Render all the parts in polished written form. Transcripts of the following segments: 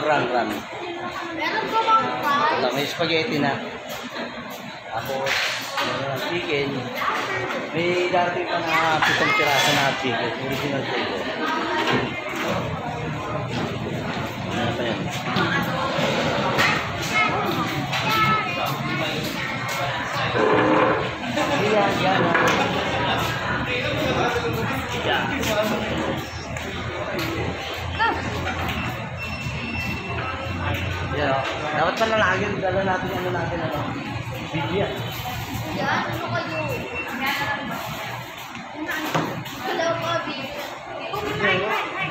run. Meron ko bang fries? Wala, may spaghetti na. Tapos, chicken. May darating pa na 7 piraso na chicken. Original flavor. Ano pa yan? Yan. Yan. Yan o. Dapat pala lagi dala natin bigyan. Yan, ano kayo? Hello, Bobby.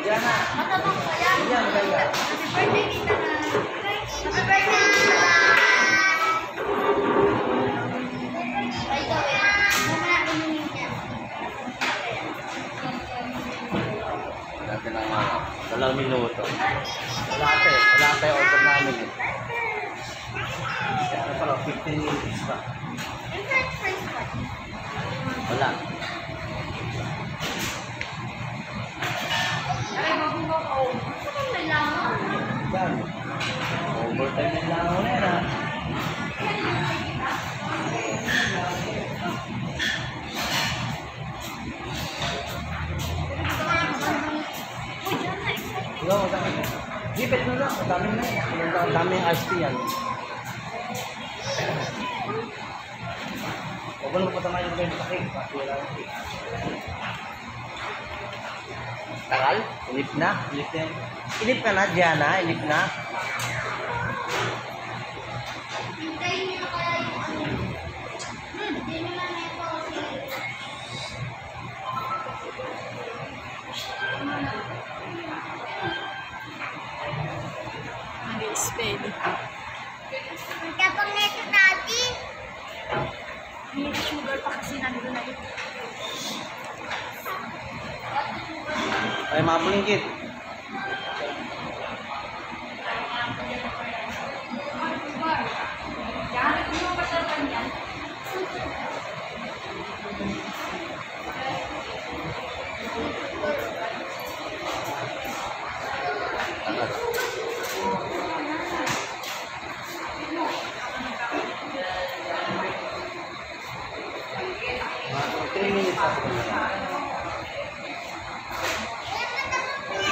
Yan na. Matabang ka yan. Yan, kaya. Happy birthday, Tita na. Happy birthday! Ay, daw yan. Mamaya inumin niya. Natin ang 2 minuto. Wala tayo order namin eh. Ano pala, 15 minutes pa. Yung french fries pa. Wala. Ay, mabuha ko. Gusto ko may laman. Yan. Overtime din lang ako na yan ha. Yo, madami. Gipit na lang. Madami na yan. Madami yung ice tea yan. Huwag mo na patamayin yung ganyan sa cake. Wala yung cake. Tagal? Inip na? Inip ka na, Diana? Inip na? Hintayin niyo kaya yung ano. Hindi mo na ito. Spade. Kapag neto dati. May sugar pa kasi nandun na ito. Ay, mga pulingkit.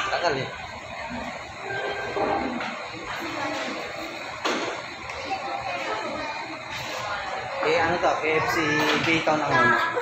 Tagal eh. Ano to? KFC Baytown ang una.